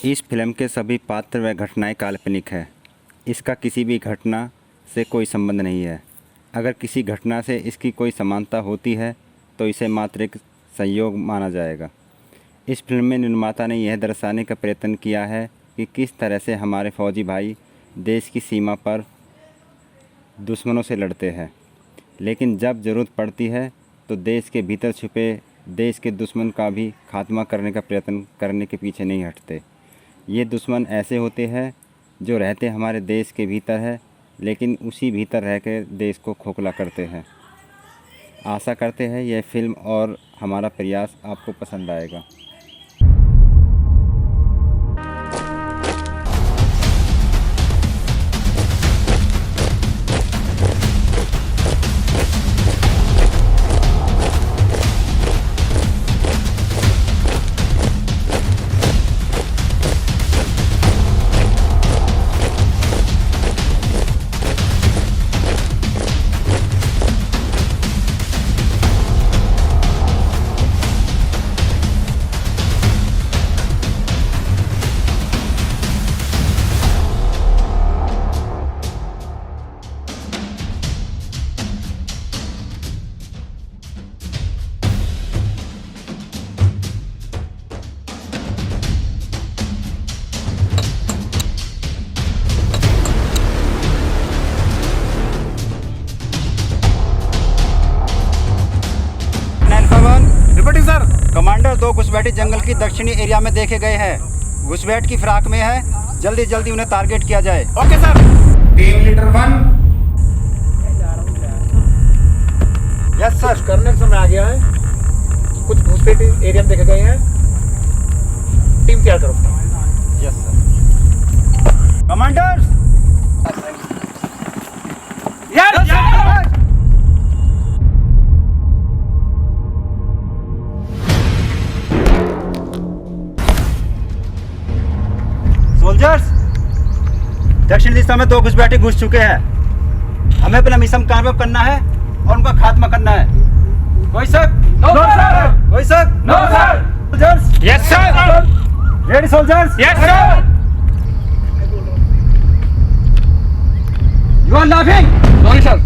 इस फिल्म के सभी पात्र व घटनाएं काल्पनिक है। इसका किसी भी घटना से कोई संबंध नहीं है। अगर किसी घटना से इसकी कोई समानता होती है तो इसे मात्र एक संयोग माना जाएगा। इस फिल्म में निर्माता ने यह दर्शाने का प्रयत्न किया है कि किस तरह से हमारे फौजी भाई देश की सीमा पर दुश्मनों से लड़ते हैं, लेकिन जब ज़रूरत पड़ती है तो देश के भीतर छुपे देश के दुश्मन का भी खात्मा करने का प्रयत्न करने के पीछे नहीं हटते। ये दुश्मन ऐसे होते हैं जो रहते हमारे देश के भीतर है, लेकिन उसी भीतर रहकर देश को खोखला करते हैं। आशा करते हैं यह फिल्म और हमारा प्रयास आपको पसंद आएगा। Reporting sir. कमांडर 2 घुसपैठी जंगल की दक्षिणी एरिया में देखे गए हैं। घुसपैठ की फिराक में है, जल्दी जल्दी उन्हें टारगेट किया जाए। Okay sir. Team leader 1। Yes sir. करने समय आ गया है, कुछ घुसपैठी एरिया में देखे गए हैं, टीम तैयार करो। Yes sir. कमांडर्स। सोल्जर्स, दक्षिण दिशा में 2 घुसपैठी घुस चुके हैं। हमें अपना मिशन कामयाब करना है और उनका खात्मा करना है। कोई शक? No sir. कोई शक? No sir. Soldiers, yes sir. Ready soldiers? Yes sir. You are laughing? Sorry sir.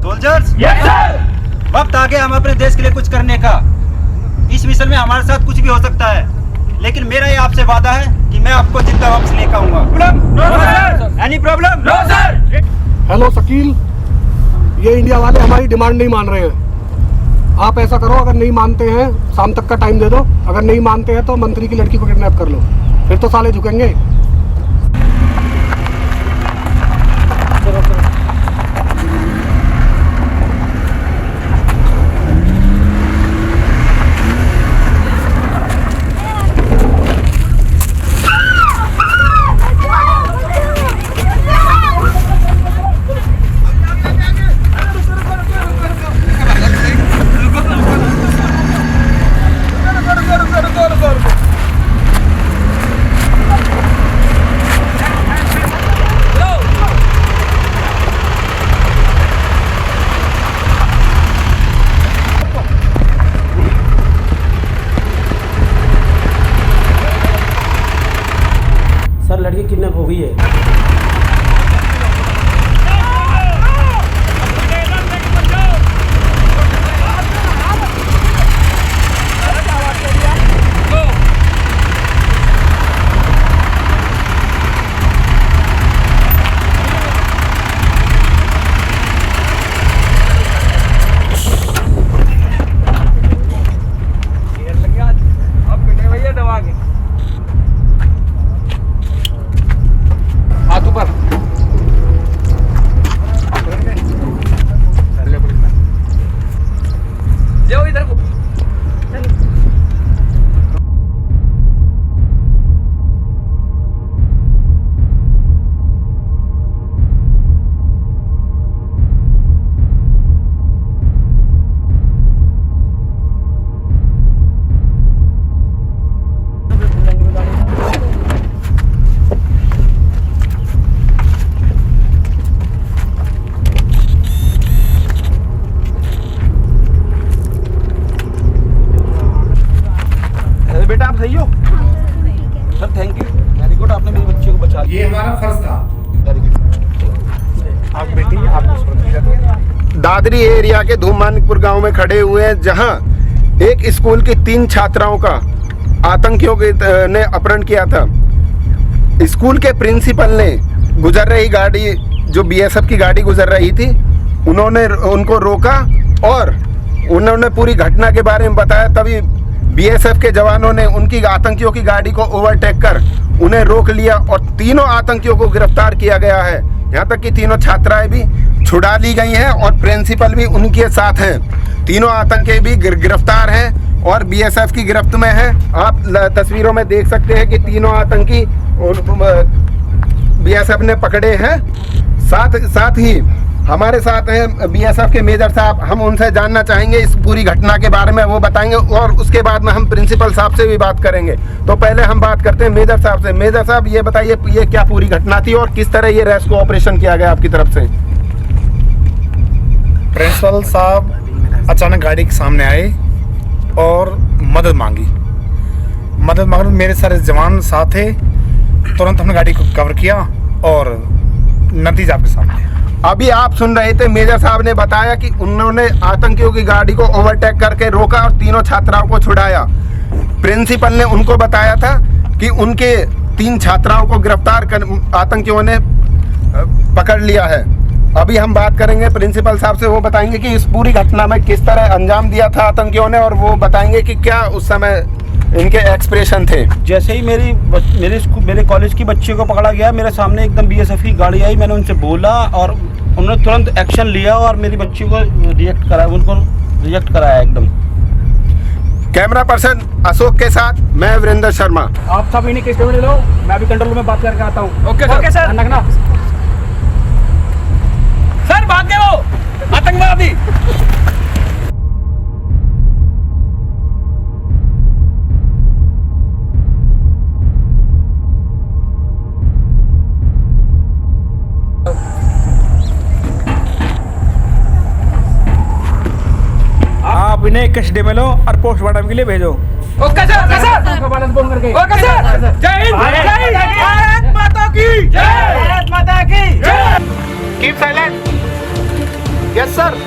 Soldiers, yes sir. वक्त आ गया हम अपने देश के लिए कुछ करने का। इस मिशन में हमारे साथ कुछ भी हो सकता है, लेकिन मेरा ये आपसे वादा है कि मैं आपको जिंदा वापस लेकर आऊंगा। Any problem? No sir. Hello Shakeel, ये इंडिया वाले हमारी डिमांड नहीं मान रहे हैं। आप ऐसा करो, अगर नहीं मानते हैं शाम तक का टाइम दे दो। अगर नहीं मानते हैं तो मंत्री की लड़की को किडनैप कर लो, फिर तो साले झुकेंगे। दादरी एरिया के धूमानपुर गांव में खड़े हुए हैं, जहां एक स्कूल की 3 छात्राओं का आतंकियों ने अपहरण किया था। स्कूल के प्रिंसिपल ने गुजर रही गाड़ी, जो बीएसएफ की गाड़ी गुजर रही थी, उन्होंने उनको रोका और उन्होंने पूरी घटना के बारे में बताया। तभी बीएसएफ के जवानों ने उनकी आतंकियों की गाड़ी को ओवरटेक कर उन्हें रोक लिया और तीनों आतंकियों को गिरफ्तार किया गया है। यहाँ तक कि तीनों छात्राएं भी छुड़ा ली गई हैं और प्रिंसिपल भी उनके साथ हैं। तीनों आतंकी भी गिरफ्तार हैं और बीएसएफ की गिरफ्त में हैं। आप तस्वीरों में देख सकते हैं कि तीनों आतंकी बीएसएफ ने पकड़े हैं। साथ ही हमारे साथ हैं बीएसएफ के मेजर साहब। हम उनसे जानना चाहेंगे इस पूरी घटना के बारे में, वो बताएंगे और उसके बाद में हम प्रिंसिपल साहब से भी बात करेंगे। तो पहले हम बात करते हैं मेजर साहब से। मेजर साहब, ये बताइए ये क्या पूरी घटना थी और किस तरह ये रेस्क्यू ऑपरेशन किया गया आपकी तरफ से? प्रिंसिपल साहब अचानक गाड़ी के सामने आए और मदद मांगी। मेरे सारे जवान साथ थे, तुरंत हमने गाड़ी को कवर किया और नतीजा आपके सामने। अभी आप सुन रहे थे, मेजर साहब ने बताया कि उन्होंने आतंकियों की गाड़ी को ओवरटेक करके रोका और तीनों छात्राओं को छुड़ाया। प्रिंसिपल ने उनको बताया था कि उनके 3 छात्राओं को गिरफ्तार कर आतंकियों ने पकड़ लिया है। अभी हम बात करेंगे प्रिंसिपल साहब से, वो बताएंगे कि इस पूरी घटना में किस तरह अंजाम दिया था आतंकियों ने और वो बताएंगे कि क्या उस समय इनके एक्सप्रेशन थे। जैसे ही मेरे कॉलेज की बच्ची को पकड़ा गया, मेरे सामने एकदम बीएसएफ की गाड़ी आई, मैंने उनसे बोला और उन्होंने तुरंत एक्शन लिया और मेरी बच्ची को रिएक्ट कराया एकदम। कैमरा पर्सन अशोक के साथ मैं वीरेंद्र शर्मा। आप सब इन्हें किस ले लो, मैं अभी कंट्रोल में बात करके आता हूँ। Okay sir. रखना सर, भाग गए वो आतंकवादी। आप इन्हें कस्टडी में लो और पोस्टमार्टम के लिए भेजो। Okay sir. Okay sir. जय हिंद। भारत माता की जय। भारत माता की जय। Keep silent. Yes sir.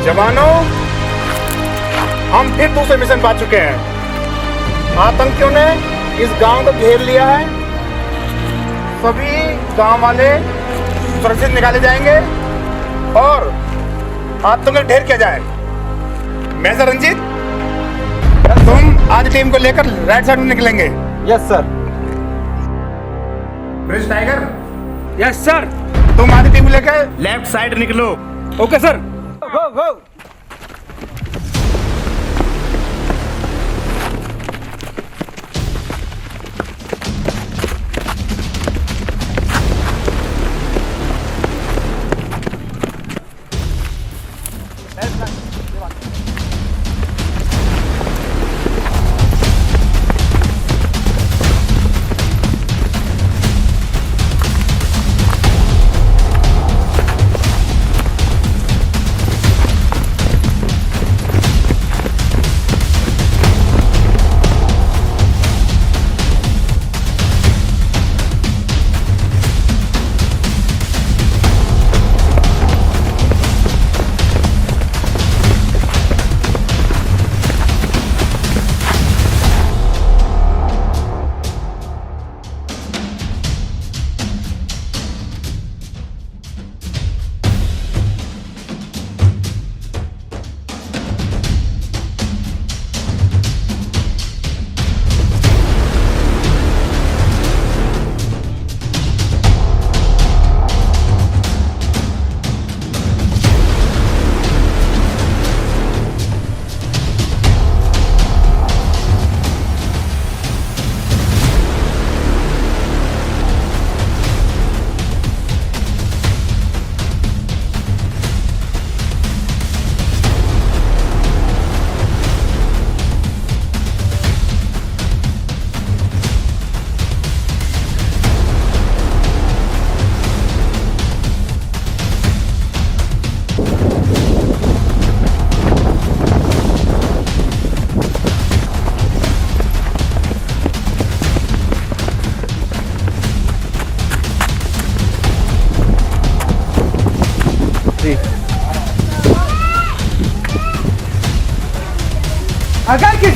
जवानों, हम फिर दूसरे मिशन पा चुके हैं। आतंकियों ने इस गांव को घेर लिया है। सभी गांव वाले सुरक्षित निकाले जाएंगे और आतंकियों को ढेर किया जाए। मेजर रंजीत, तुम आज टीम को लेकर राइट साइड में निकलेंगे। Yes sir. Bridge Tiger, yes sir. तुम आधी टीम को लेकर लेफ्ट साइड निकलो। Okay sir. गो।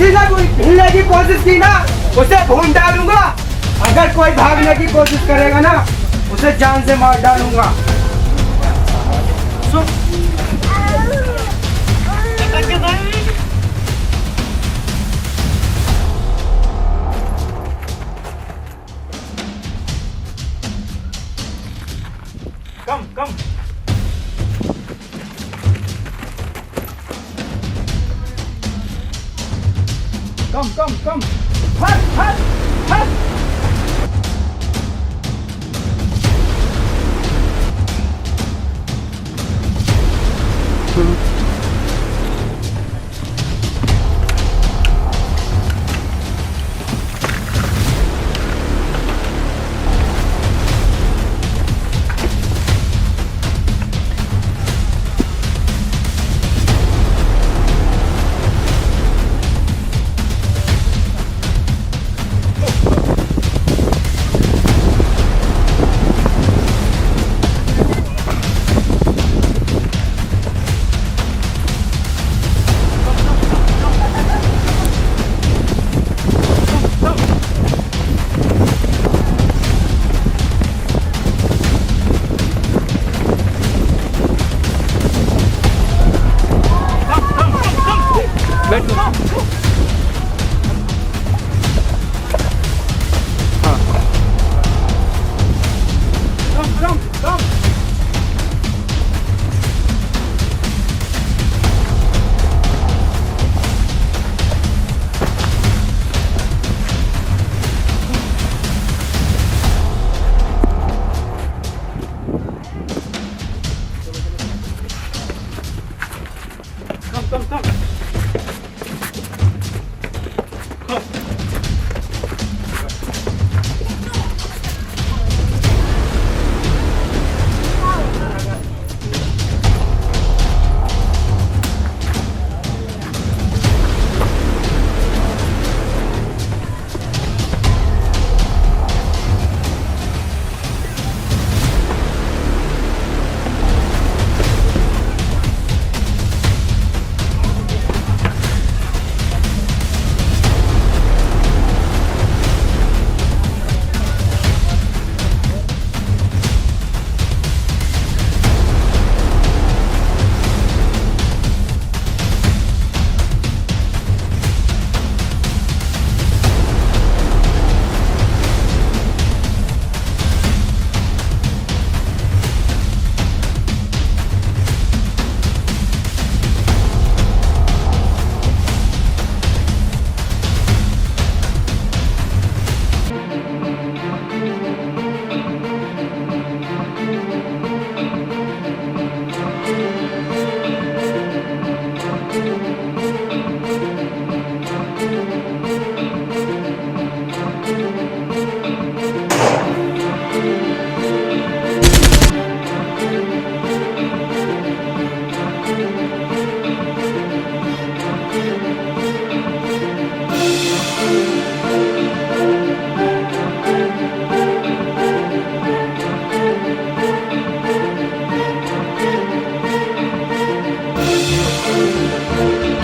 किसी ने कोई हिलने की कोशिश की ना उसे भून डालूंगा। अगर कोई भागने की कोशिश करेगा ना उसे जान से मार डालूंगा। कम कम कम कम कम हट हट हट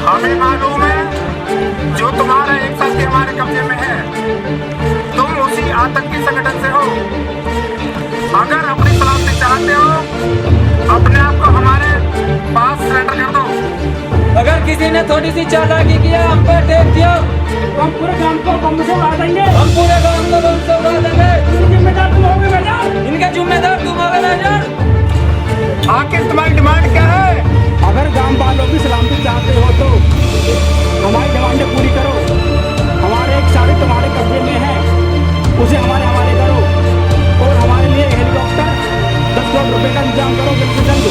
हमें मालूम है जो तुम्हारा एक साल के हमारे कब्जे में है, तुम उसी आतंकी संगठन से हो। अगर अपनी सलामती चाहते हो अपने आप को हमारे पास सरेंडर कर दो। अगर किसी ने थोड़ी सी चालाकी किया हम पर टेक दिया तो हम पूरे गांव को बम से उड़ा देंगे। हम पूरे गांव को बम से उड़ा देंगे। इनके जिम्मेदार तुम होगे मेजर। इनके जिम्मेदार तुम होगे मेजर। आखिर तुम्हारी डिमांड क्या है? अगर गांव वालों की सलामती चाहते हो तो हमारी डिमांडें पूरी करो। हमारे एक साड़ी तुम्हारे कब्जे में है, उसे हमारे हवाले करो और हमारे लिए हेलीकॉप्टर 10 करोड़ रुपए का इंतजाम करो जल्द से जल्द।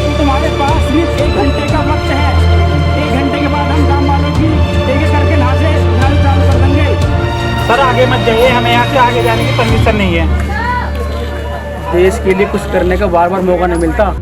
तो तुम्हारे पास सिर्फ 1 घंटे का वक्त है। 1 घंटे के बाद हम गांव वालों की एक एक करके नाचे चालू कर देंगे। सर आगे मत जाइए, हमें यहाँ से आगे जाने की परमिशन नहीं है। देश के लिए कुछ करने का बार बार मौका नहीं मिलता।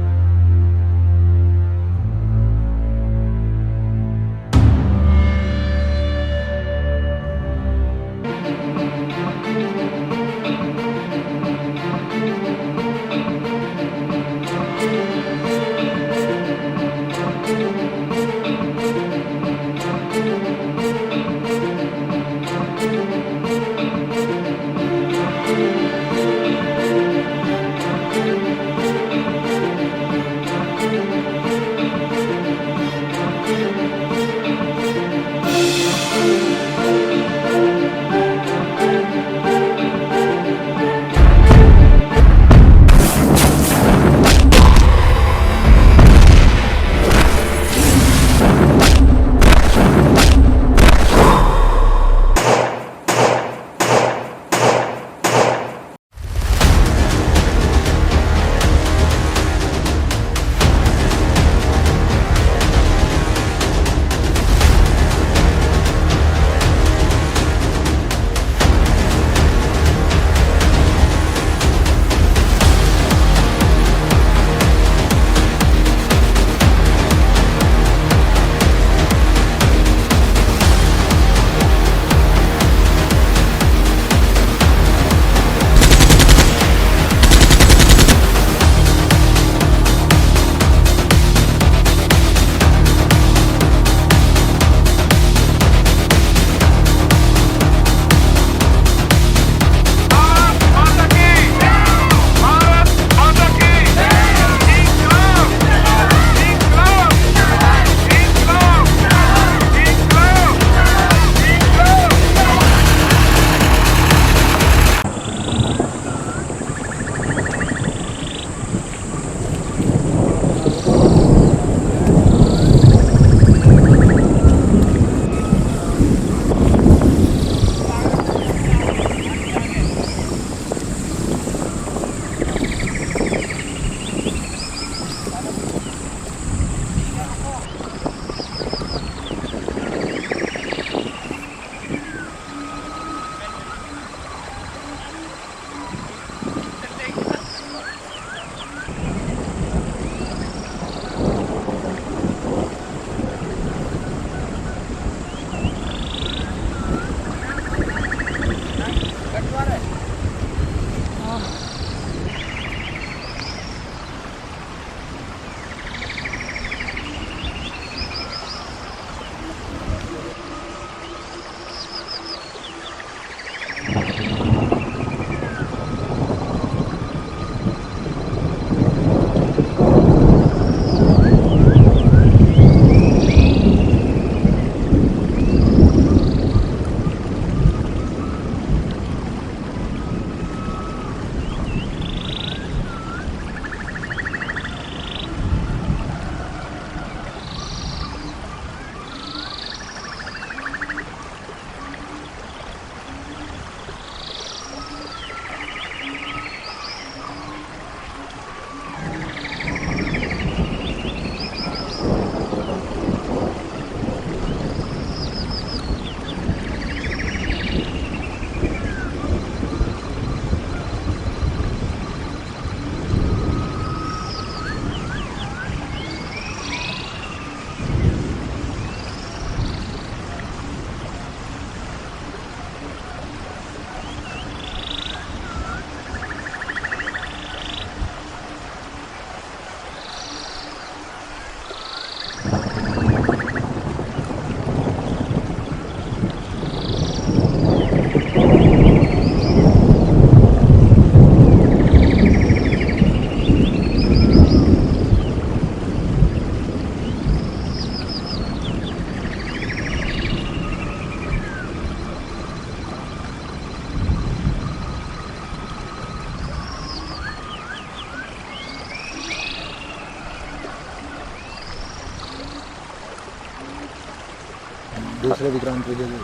दूसरे विक्रांत को दे दो।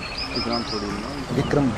विक्रम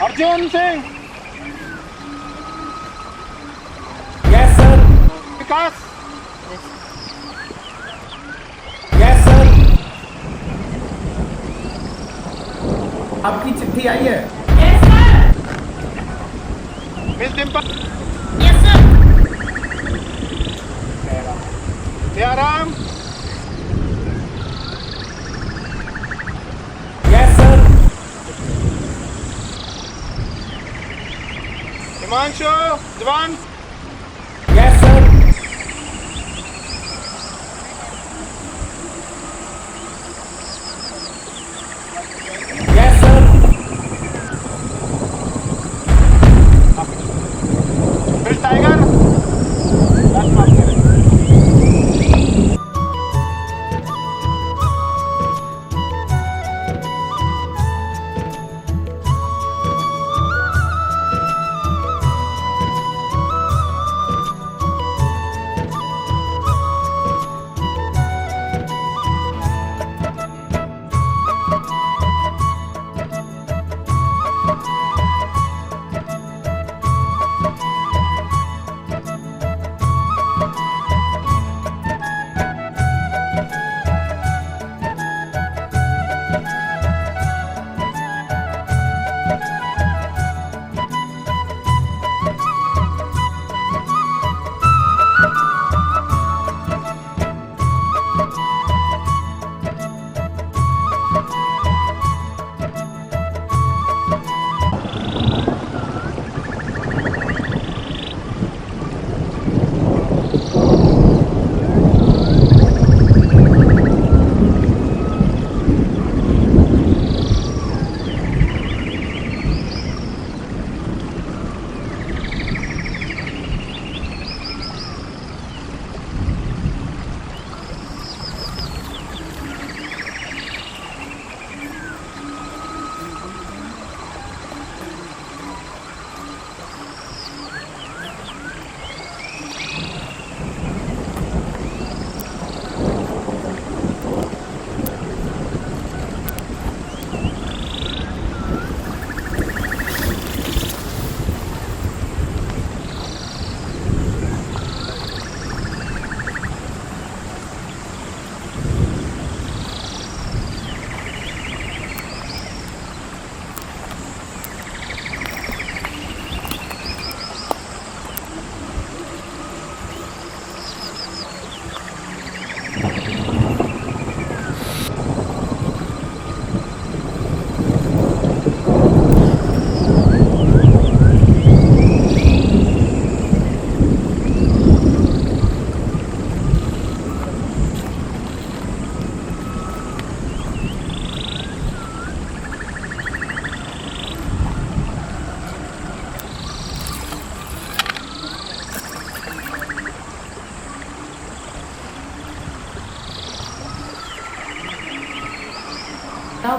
अर्जुन सिंह, यस सर, विकास, यस सर, आपकी चिट्ठी आई है। Miss Dimple, yes sir, Jairam, yes sir, Himanshu, जवान, यस सर, यस सर, फिर टाइगर,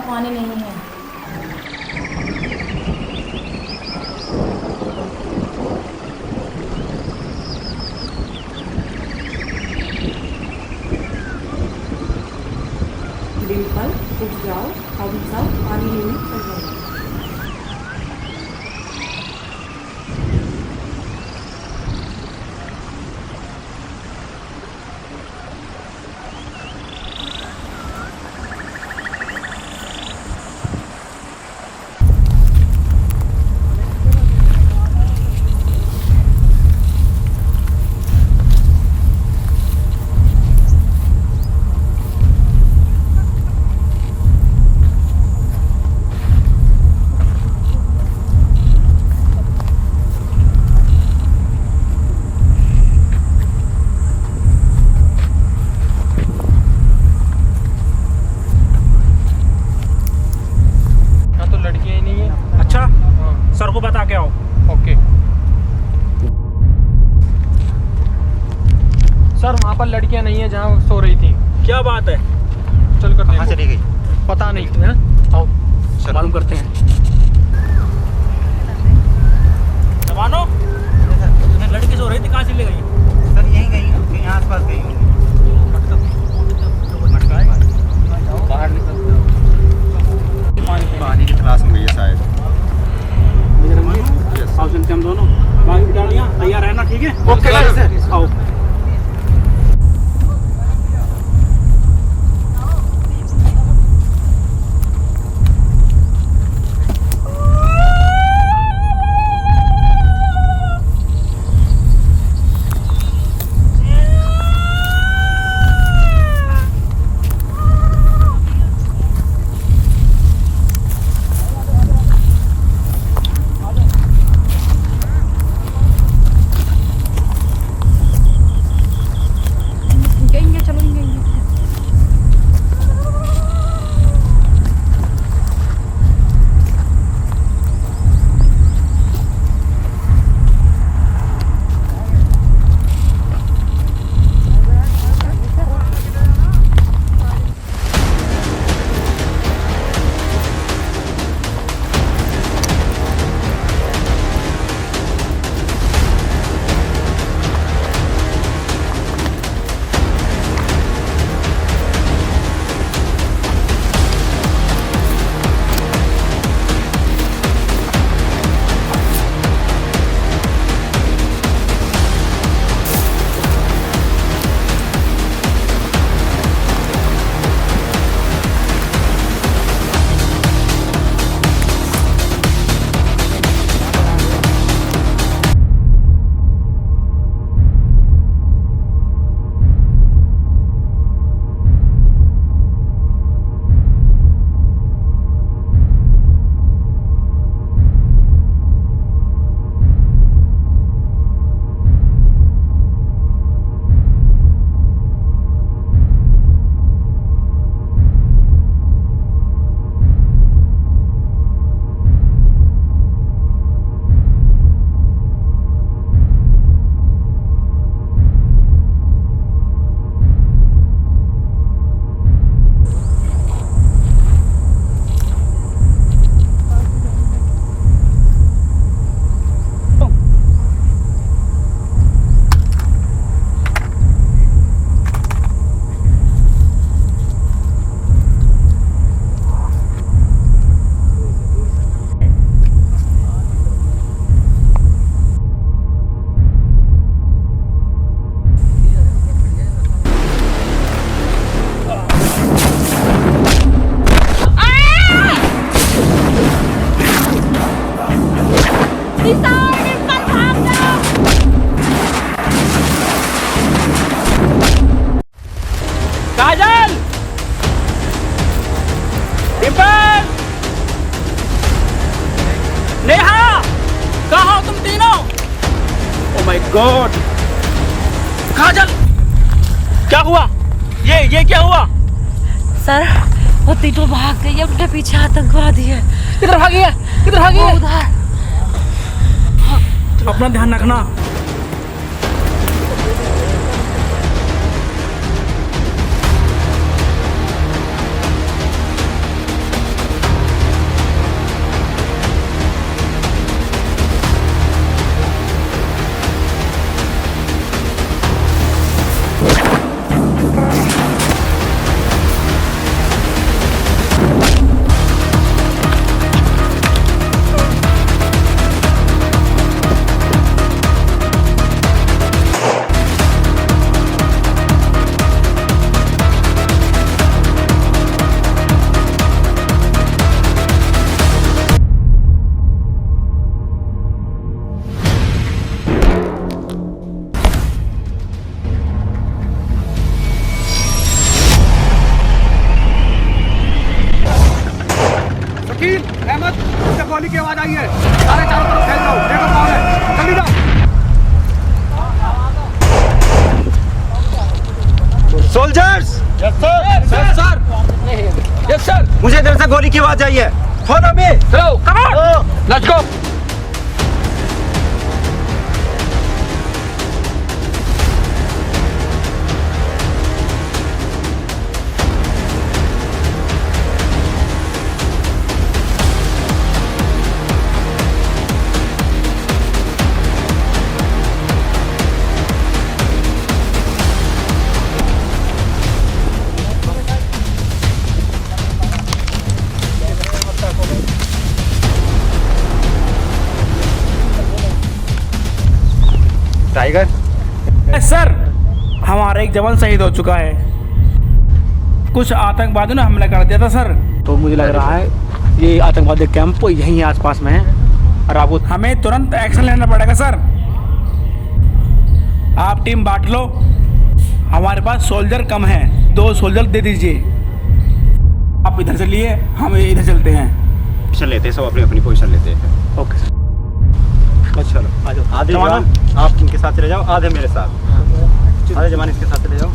पानी नहीं है। डिम्पल, उठ जाओ, हम सब पानी लेने चल रहे हैं। सर वहाँ पर लड़कियाँ नहीं है जहाँ सो रही थी। क्या बात है? चल कर कहाँ चली गई? पता नहीं है। आओ मालूम करते हैं। जवानों, लड़की सो रही थी, कहाँ चली गई? सर यहीं गई, कहीं आसपास गई होंगी। बाहर निकल पानी की तलाश में गई है शायद। आओ चलते हम दोनों। बाकी बिटालियाँ तैयार रहना, ठीक है? Okay sir. आओ। काजल, डिम्पल, नेहा, कहाँ हो तुम तीनों? Oh my God! काजल, क्या हुआ? ये क्या हुआ? सर वो तीनों भाग गई है, उनके पीछे आतंकवादी है। किधर भागी है? किधर भागी है? उधर। अपना ध्यान रखना। गोली की आवाज आई है, सारे चारों तरफ फैल जाओ, देखो कौन है, जल्दी जाओ। Soldiers! Yes sir. Yes sir. मुझे इधर से गोली की आवाज आई है। Follow me. चलो, come on, let's go. Tiger. Sir हमारा एक जवान शहीद हो चुका है, कुछ आतंकवादियों ने हमला कर दिया था सर। तो मुझे लग रहा है ये आतंकवादी कैंप यहीं आसपास में है और आपको हमें तुरंत एक्शन लेना पड़ेगा सर। आप टीम बांट लो, हमारे पास सोल्जर कम है, 2 सोल्जर दे दीजिए। आप इधर चलिए, हम इधर चलते हैं। पोजीशन लेते हैं, सब अपनी अपनी पोजीशन लेते हैं। ओके सर, चलो आ जाओ। आधे जवान आप इनके साथ चले जाओ, आधे मेरे साथ, आधे जवान इसके साथ चले जाओ।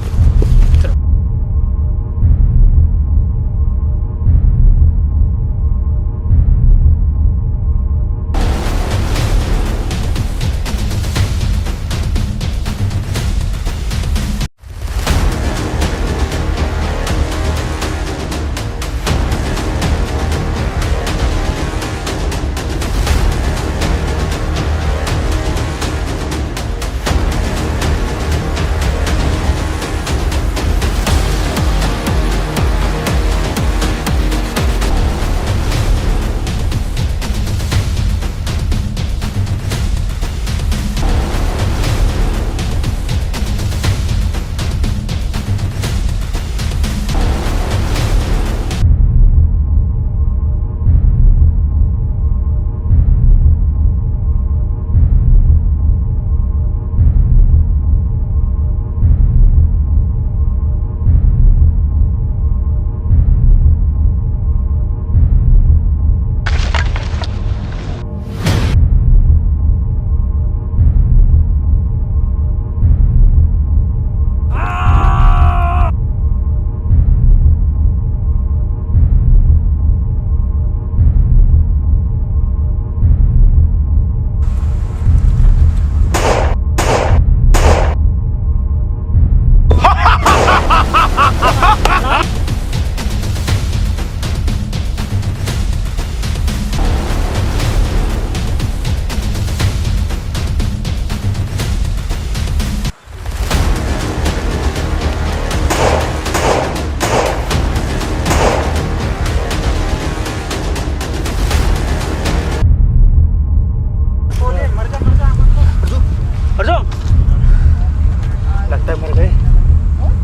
लगता है मर गए,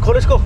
खोल इसको।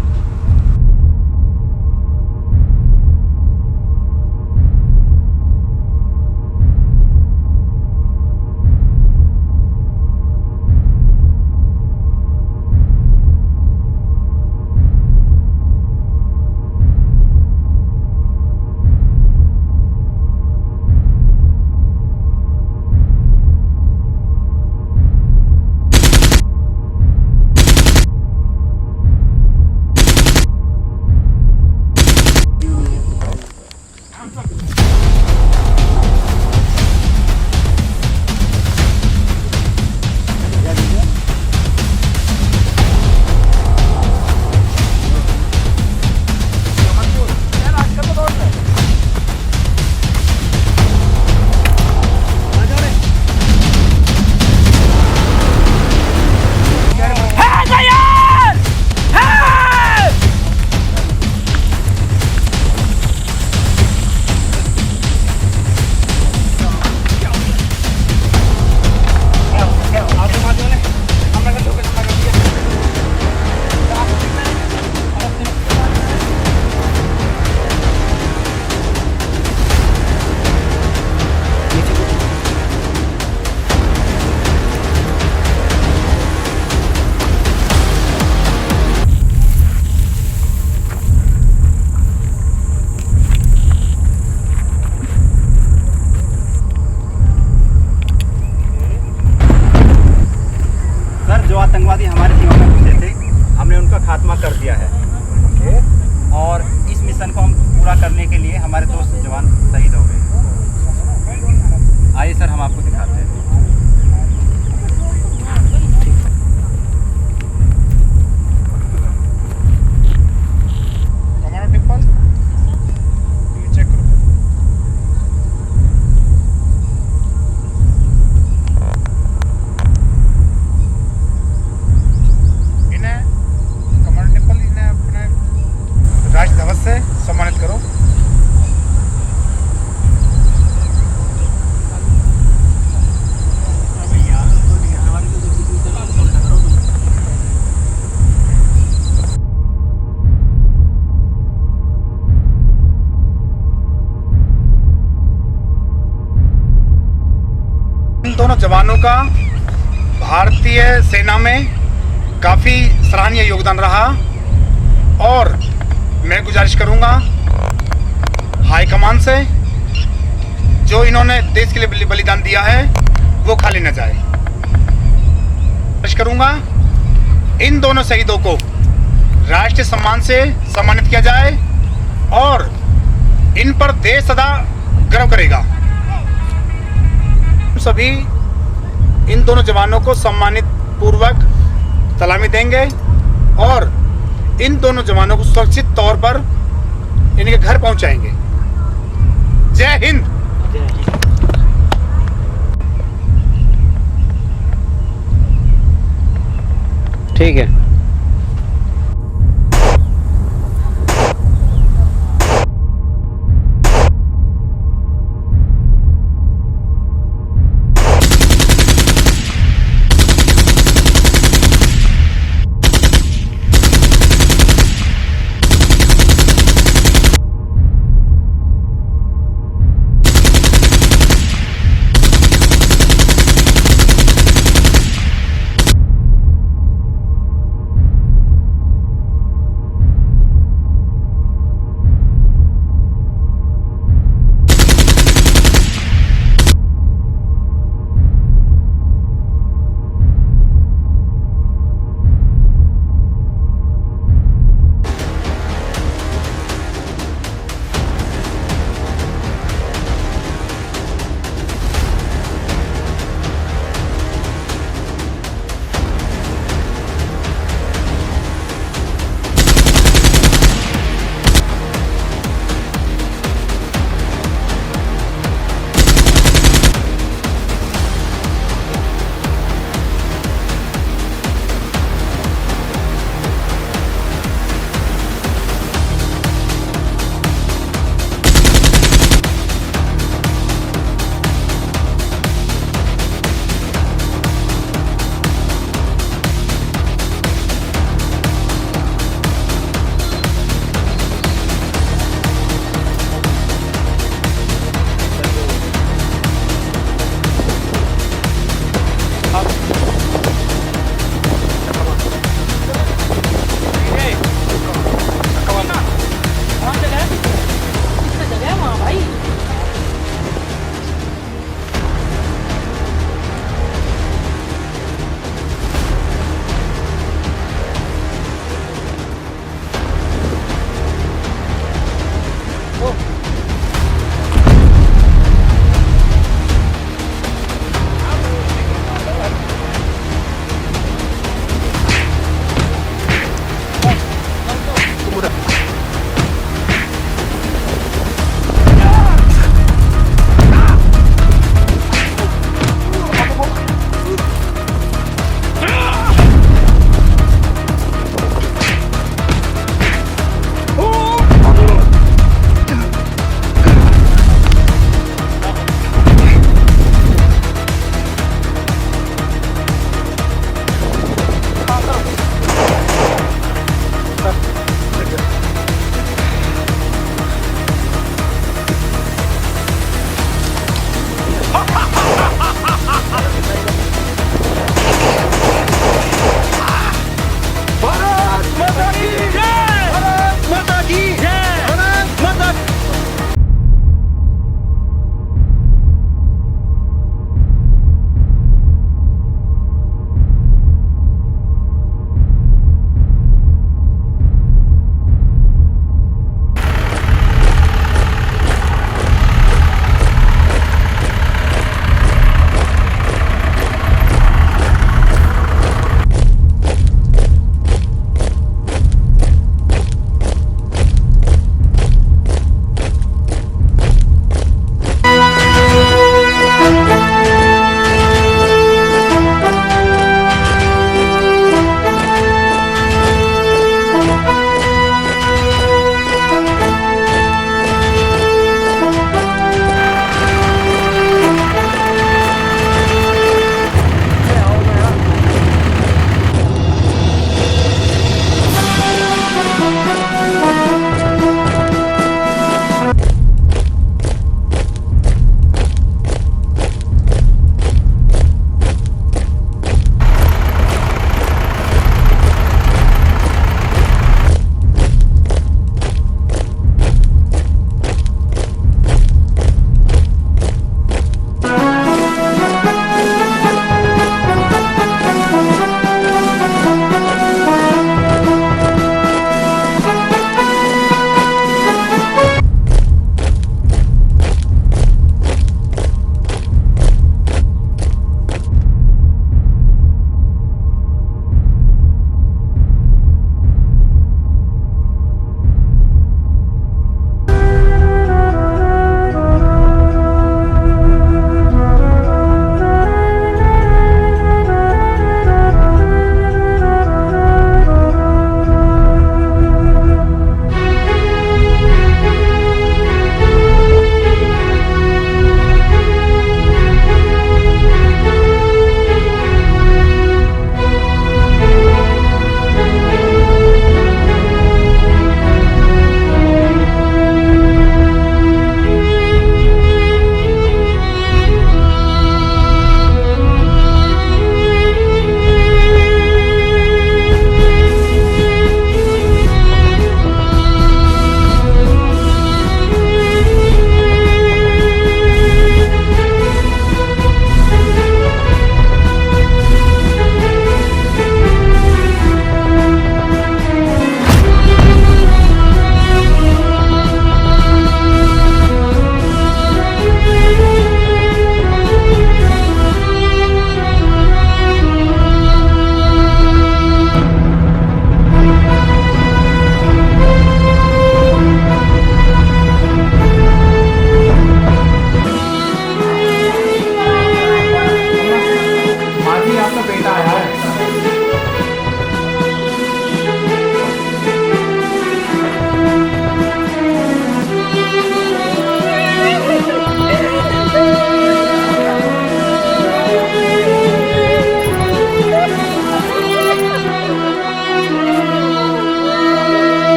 आतंकवादी हमारे सीमा में घुसे थे, हमने उनका खात्मा कर दिया है। और इस मिशन को हम पूरा करने के लिए हमारे 2 जवान शहीद हो गए। आइए सर हम आपको दिखाते हैं। सम्मानित करो। जवानों का भारतीय सेना में काफ़ी सराहनीय योगदान रहा और मैं गुजारिश करूंगा हाईकमान से जो इन्होंने देश के लिए बलिदान दिया है वो खाली न जाए। गुजारिश करूंगा इन दोनों शहीदों को राष्ट्रीय सम्मान से सम्मानित किया जाए और इन पर देश सदा गर्व करेगा। सभी इन दोनों जवानों को सम्मानित पूर्वक सलामी देंगे और इन दोनों जवानों को सुरक्षित तौर पर इनके घर पहुंचाएंगे। जय हिंद। ठीक है।